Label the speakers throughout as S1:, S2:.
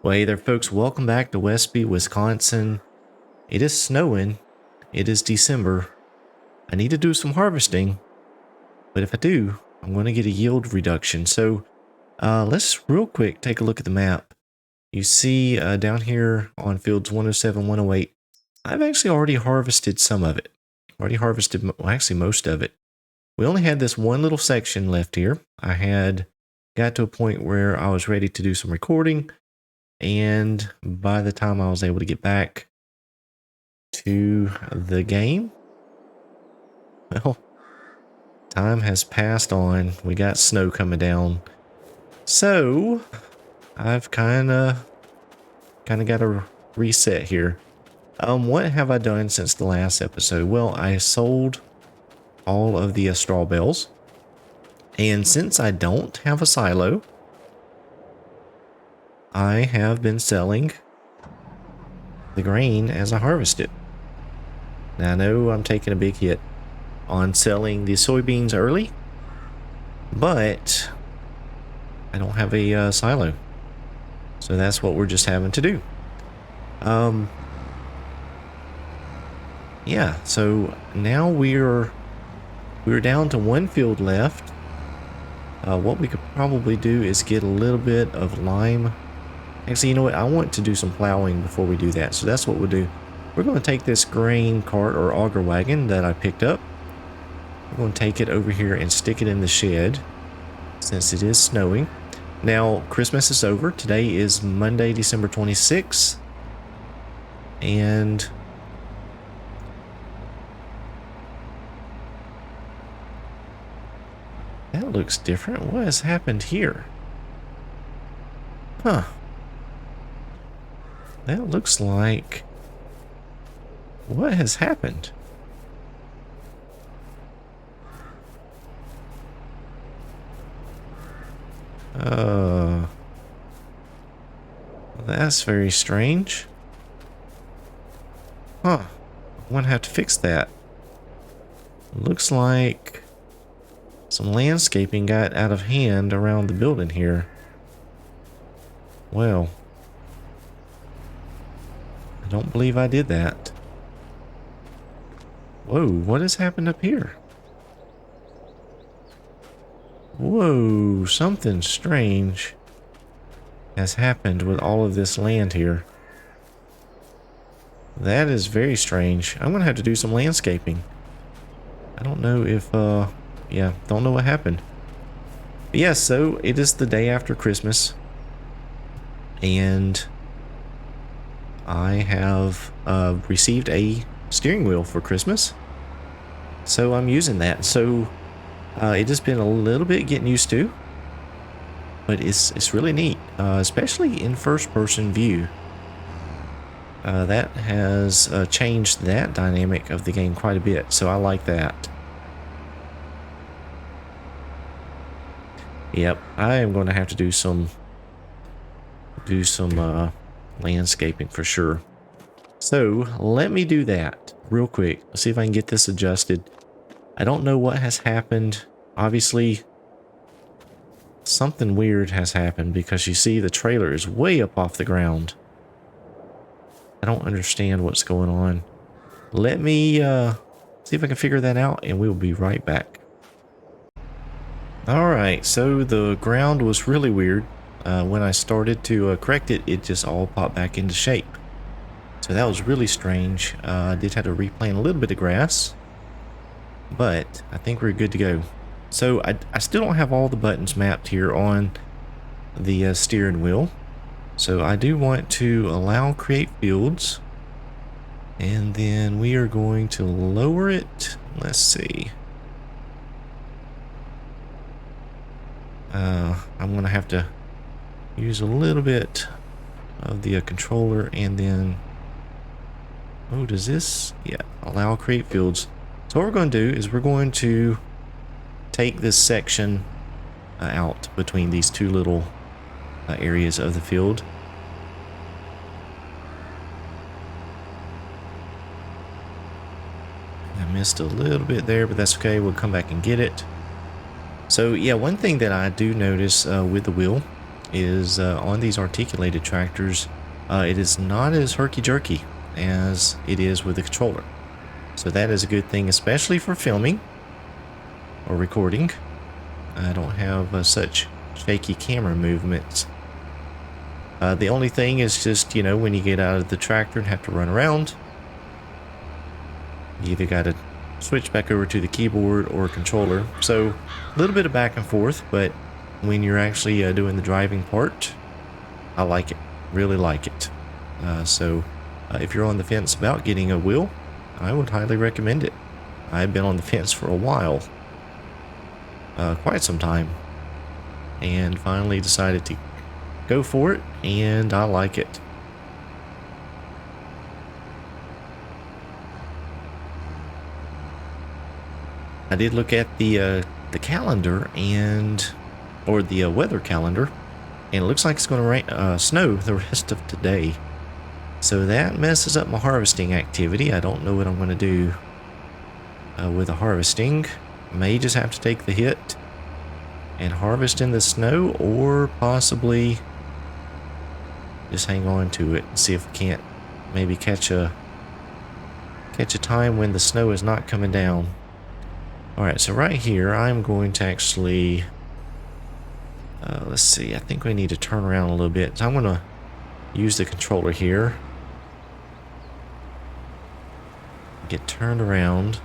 S1: Well, hey there, folks. Welcome back to Westby, Wisconsin. It is snowing. It is December. I need to do some harvesting, but if I do, I'm going to get a yield reduction. So let's real quick take a look at the map. You see down here on fields 107, 108, I've actually already harvested some of it. Already harvested, well, actually most of it. We only had this one little section left here. I had got to a point where I was ready to do some recording. And by the time I was able to get back to the game, well, time has passed on. We got snow coming down. So I've kind of got to reset here. What have I done since the last episode? Well, I sold all of the straw bales. And since I don't have a silo, I have been selling the grain as I harvest it. Now I know I'm taking a big hit on selling the soybeans early, but I don't have a silo. So that's what we're just having to do. Yeah, so now we're down to one field left. What we could probably do is get a little bit of lime. Actually, you know what? I want to do some plowing before we do that. So that's what we'll do. We're going to take this grain cart or auger wagon that I picked up. We're going to take it over here and stick it in the shed since it is snowing. Now, Christmas is over. Today is Monday, December 26th. And that looks different. What has happened here? Huh. That looks like... what has happened? That's very strange. Huh. I'm gonna have to fix that. Looks like some landscaping got out of hand around the building here. Well, I don't believe I did that. Whoa, what has happened up here? Whoa, something strange has happened with all of this land here. That is very strange. I'm gonna have to do some landscaping. I don't know if, yeah, don't know what happened. But yeah, so it is the day after Christmas. And I have received a steering wheel for Christmas. So I'm using that. So it has been a little bit getting used to. But it's really neat, especially in first-person view. That has changed that dynamic of the game quite a bit, so I like that. Yep, I am going to have to do some landscaping for sure. So let me do that real quick. Let's see if I can get this adjusted. I don't know what has happened. Obviously, something weird has happened because you see the trailer is way up off the ground. I don't understand what's going on. Let me see if I can figure that out, and we'll be right back. Alright, so the ground was really weird. When I started to correct it, it just all popped back into shape. So that was really strange. I did have to replant a little bit of grass, but I think we're good to go. So I still don't have all the buttons mapped here on the steering wheel. So I do want to allow create fields, and then we are going to lower it. Let's see. I'm going to have to use a little bit of the controller, and then, oh, does this, yeah, allow create fields. So what we're going to do is we're going to take this section out between these two little areas of the field. I missed a little bit there, but that's okay. We'll come back and get it. So yeah, one thing that I do notice with the wheel is on these articulated tractors, it is not as herky-jerky as it is with the controller. So that is a good thing, especially for filming or recording. I don't have such shaky camera movements. The only thing is just, you know, when you get out of the tractor and have to run around, you either got to switch back over to the keyboard or controller. So a little bit of back and forth, but when you're actually doing the driving part, I like it, really like it. So if you're on the fence about getting a wheel, I would highly recommend it. I've been on the fence for a while, quite some time, and finally decided to go for it, and I like it. I did look at the calendar or the weather calendar, and it looks like it's going to rain, snow the rest of today. So that messes up my harvesting activity. I don't know what I'm going to do with the harvesting. May just have to take the hit and harvest in the snow, or possibly just hang on to it and see if we can't maybe catch a time when the snow is not coming down. Alright, so right here I'm going to actually let's see, I think we need to turn around a little bit. So I'm going to use the controller here, get turned around,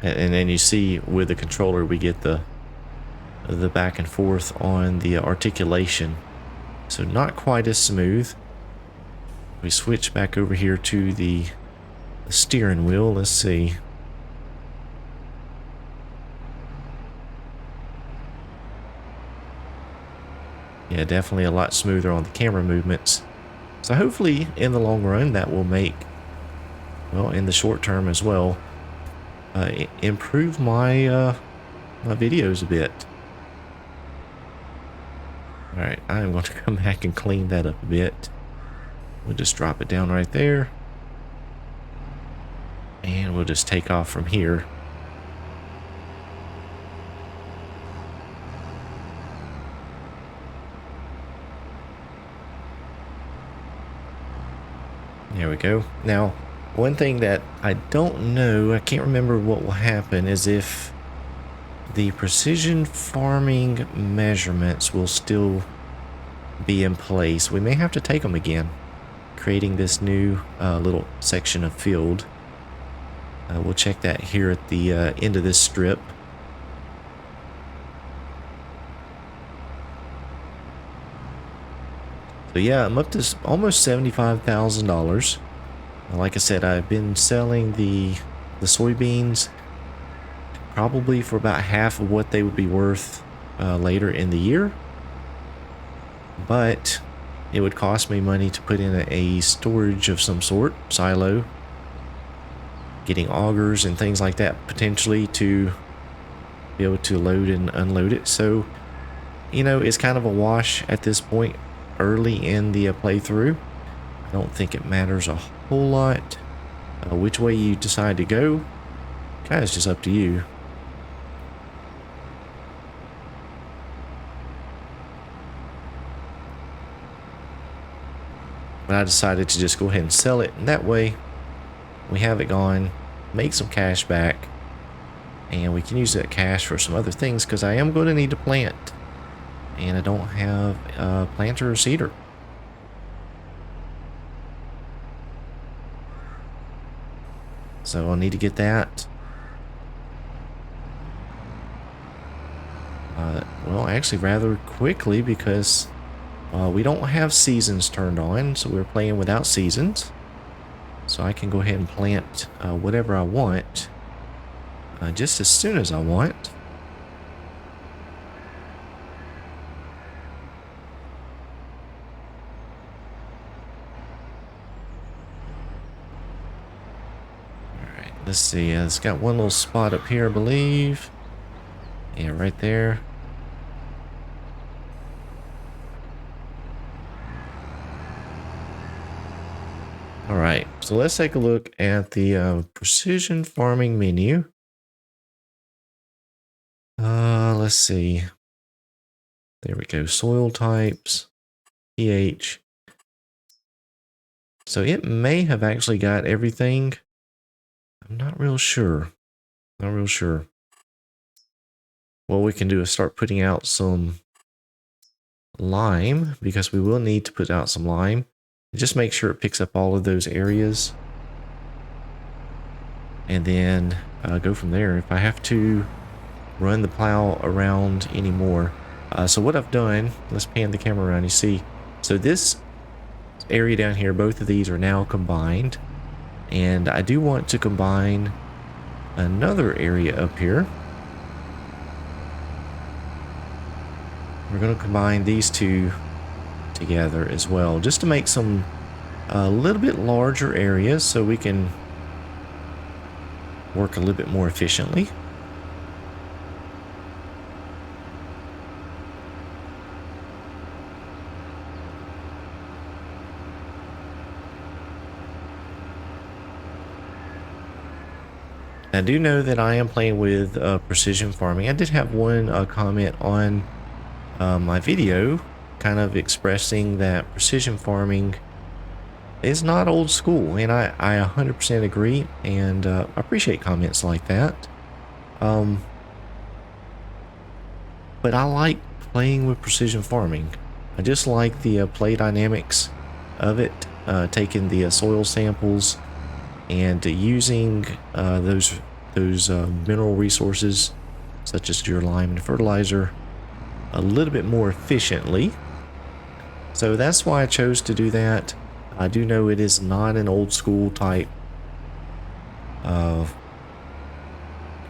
S1: and then you see with the controller we get the back and forth on the articulation, so not quite as smooth. We switch back over here to the steering wheel. Let's see. Yeah, definitely a lot smoother on the camera movements. So hopefully in the long run that will make, well, in the short term as well, improve my my videos a bit. Alright, I'm going to come back and clean that up a bit. We'll just drop it down right there, and we'll just take off from here. There we go. Now, one thing that I don't know, I can't remember what will happen, is if the precision farming measurements will still be in place. We may have to take them again, creating this new little section of field. We'll check that here at the end of this strip. So yeah, I'm up to almost $75,000. Like I said, I've been selling the soybeans probably for about half of what they would be worth later in the year. But it would cost me money to put in a storage of some sort, silo, getting augers and things like that potentially to be able to load and unload it. So, you know, it's kind of a wash at this point early in the playthrough. I don't think it matters a whole lot which way you decide to go. Kind of just up to you. But I decided to just go ahead and sell it, and that way we have it gone, make some cash back, and we can use that cash for some other things, because I am going to need to plant, and I don't have a planter or seeder. So I'll need to get that. Well, actually rather quickly, because we don't have seasons turned on, so we're playing without seasons. So I can go ahead and plant whatever I want, just as soon as I want. Alright, let's see. It's got one little spot up here, I believe. Yeah, right there. Alright, so let's take a look at the precision farming menu. let's see. There we go. Soil types, pH. So it may have actually got everything. I'm not real sure. Not real sure. What we can do is start putting out some lime, because we will need to put out some lime. Just make sure it picks up all of those areas. And then go from there. If I have to run the plow around anymore. So what I've done, let's pan the camera around, you see. So this area down here, both of these are now combined. And I do want to combine another area up here. We're going to combine these two together as well, just to make some a little bit larger areas so we can work a little bit more efficiently. I do know that I am playing with precision farming. I did have one comment on my video kind of expressing that precision farming is not old school, and I 100% agree, and I appreciate comments like that. But I like playing with precision farming. I just like the play dynamics of it, taking the soil samples and using those mineral resources such as your lime and fertilizer a little bit more efficiently. So that's why I chose to do that. I do know it is not an old school type of,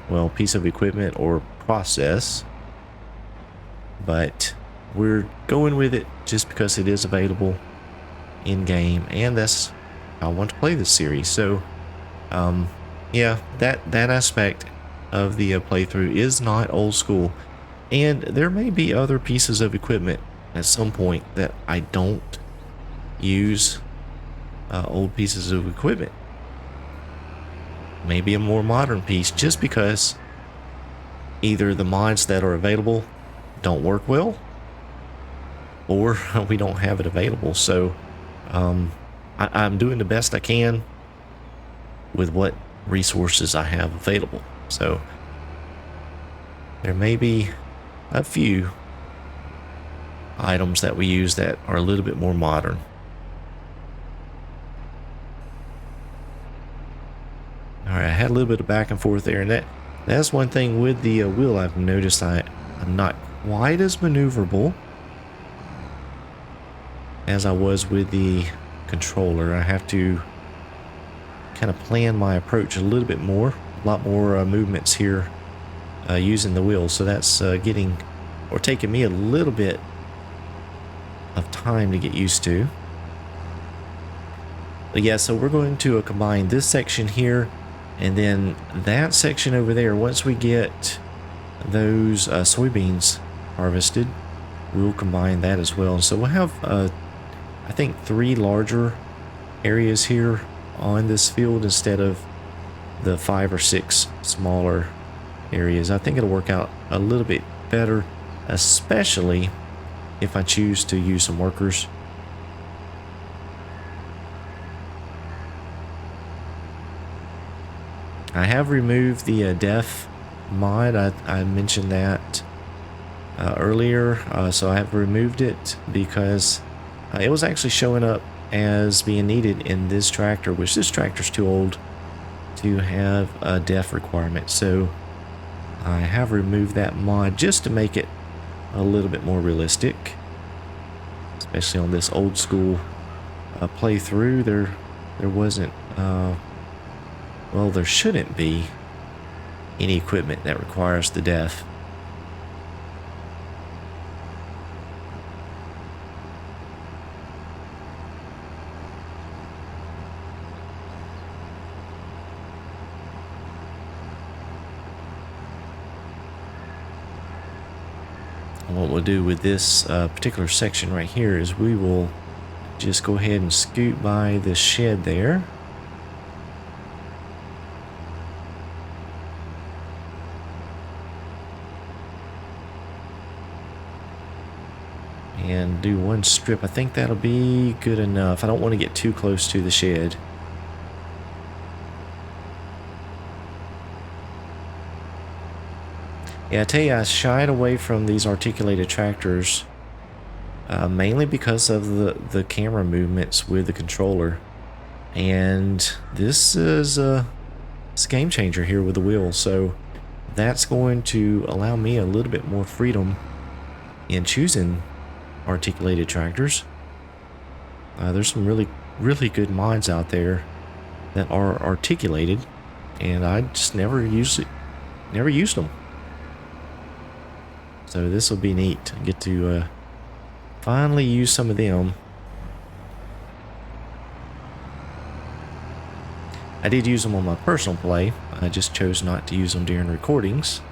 S1: well, piece of equipment or process, but we're going with it just because it is available in game, and that's how I want to play this series. So yeah, that aspect of the playthrough is not old school, and there may be other pieces of equipment at some point that I don't use old pieces of equipment. Maybe a more modern piece, just because either the mods that are available don't work well, or we don't have it available. So I'm doing the best I can with what resources I have available. So there may be a few items that we use that are a little bit more modern. Alright, I had a little bit of back and forth there, and that's one thing with the wheel I've noticed. I'm not quite as maneuverable as I was with the controller. I have to kind of plan my approach a little bit more. A lot more movements here using the wheel, so that's getting or taking me a little bit of time to get used to. But yeah, so we're going to combine this section here and then that section over there. Once we get those soybeans harvested, we'll combine that as well. So we'll have I think 3 larger areas here on this field instead of the 5 or 6 smaller areas. I think it'll work out a little bit better, especially if I choose to use some workers. I have removed the def mod. I mentioned that earlier, so I have removed it because it was actually showing up as being needed in this tractor, which this tractor's too old to have a def requirement. So I have removed that mod just to make it a little bit more realistic, especially on this old school playthrough. There wasn't well, there shouldn't be any equipment that requires the def. What we'll do with this particular section right here is we will just go ahead and scoot by this shed there. and do one strip. I think that'll be good enough. I don't want to get too close to the shed. Yeah, I tell you, I shied away from these articulated tractors mainly because of the camera movements with the controller. And this is it's a game changer here with the wheel, so that's going to allow me a little bit more freedom in choosing articulated tractors. There's some really good mods out there that are articulated, and I just never used them. So this will be neat. I get to finally use some of them. I did use them on my personal play. I just chose not to use them during recordings,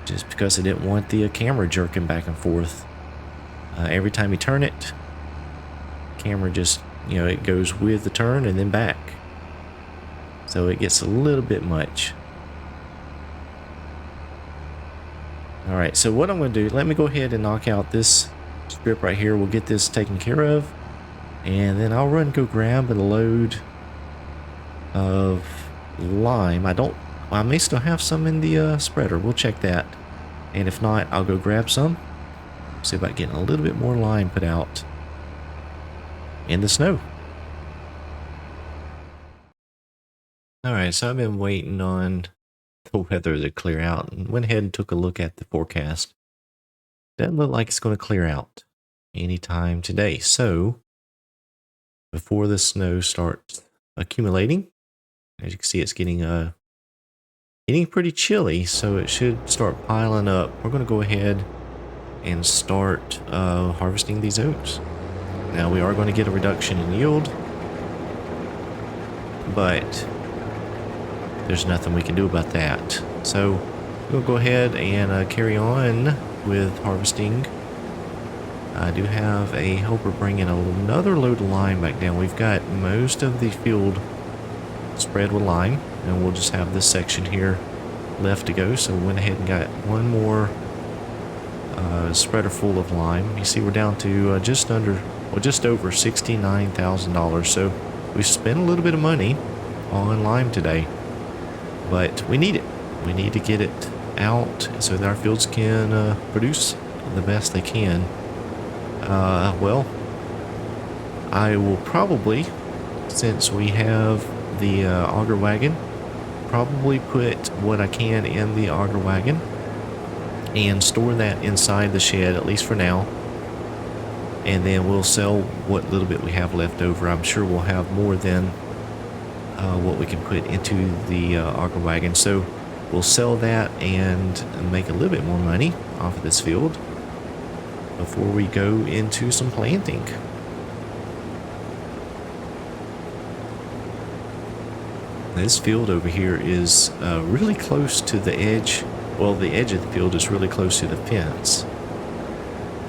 S1: just because I didn't want the camera jerking back and forth. Every time you turn it, camera just, it goes with the turn and then back. So it gets a little bit much. Alright, so what I'm going to do, let me go ahead and knock out this strip right here. We'll get this taken care of. And then I'll go grab a load of lime. I may still have some in the spreader. We'll check that. And if not, I'll go grab some. See about getting a little bit more lime put out in the snow. Alright, so I've been waiting on the weather to clear out and went ahead and took a look at the forecast. Doesn't look like it's going to clear out anytime today. So before the snow starts accumulating, as you can see, it's getting pretty chilly, so it should start piling up. We're going to go ahead and start harvesting these oats. Now we are going to get a reduction in yield, but there's nothing we can do about that. So we'll go ahead and carry on with harvesting. I do have a helper bringing another load of lime back down. We've got most of the field spread with lime, and we'll just have this section here left to go. So we went ahead and got one more spreader full of lime. You see we're down to just over $69,000. So we spent a little bit of money on lime today, but we need it. We need to get it out so that our fields can produce the best they can. Well, I will probably, since we have the auger wagon, probably put what I can in the auger wagon and store that inside the shed, at least for now. And then we'll sell what little bit we have left over. I'm sure we'll have more than what we can put into the auger wagon. So we'll sell that and make a little bit more money off of this field before we go into some planting. This field over here is really close to the edge. Well, the edge of the field is really close to the fence,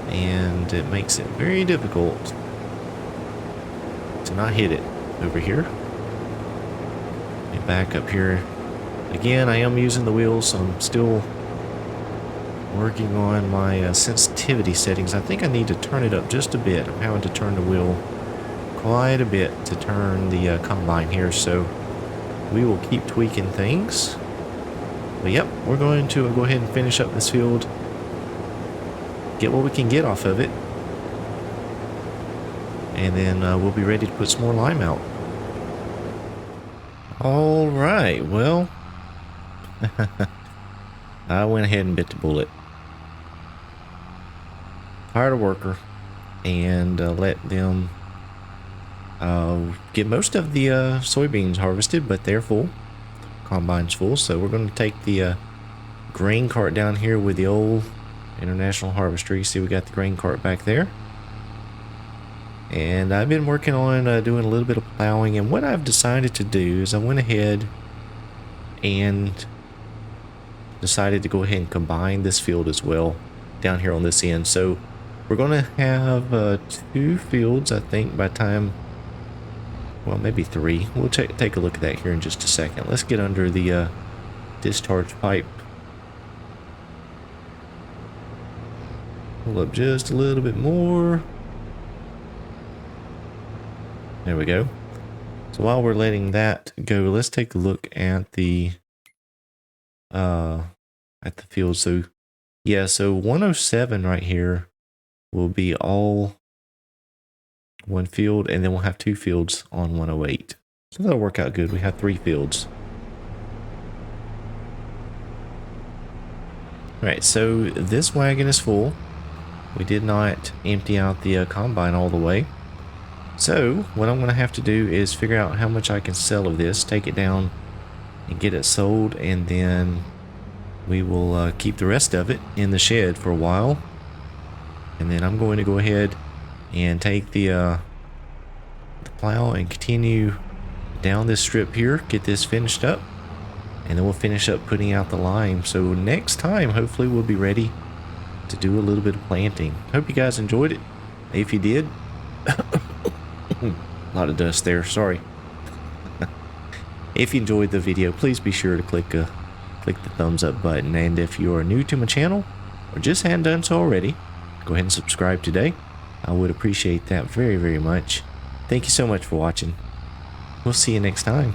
S1: and it makes it very difficult to not hit it over here. Let me back up here. Again, I am using the wheel, so I'm still working on my sensitivity settings. I think I need to turn it up just a bit. I'm having to turn the wheel quite a bit to turn the combine here, so we will keep tweaking things. But yep, we're going to go ahead and finish up this field, get what we can get off of it, and then we'll be ready to put some more lime out. Alright, well, I went ahead and bit the bullet. Hired a worker and let them get most of the soybeans harvested, but they're full. Combine's full, so we're going to take the grain cart down here with the old International Harvester. You see we got the grain cart back there. And I've been working on doing a little bit of plowing, and what I've decided to do is I went ahead and decided to go ahead and combine this field as well down here on this end. So we're going to have 2 fields, I think, by the time, well, maybe 3. We'll take a look at that here in just a second. Let's get under the discharge pipe. Pull up just a little bit more. There we go. So while we're letting that go, let's take a look at the field. So yeah, so 107 right here will be all one field, and then we'll have 2 fields on 108. So that'll work out good. We have 3 fields. Alright, so this wagon is full. We did not empty out the combine all the way. So what I'm going to have to do is figure out how much I can sell of this, take it down and get it sold, and then we will keep the rest of it in the shed for a while. And then I'm going to go ahead and take the plow and continue down this strip here, get this finished up, and then we'll finish up putting out the lime. So next time, hopefully we'll be ready to do a little bit of planting. Hope you guys enjoyed it. If you did, a lot of dust there, sorry. If you enjoyed the video, please be sure to click the thumbs up button. And if you are new to my channel or just hadn't done so already, go ahead and subscribe today. I would appreciate that very, very much. Thank you so much for watching. We'll see you next time.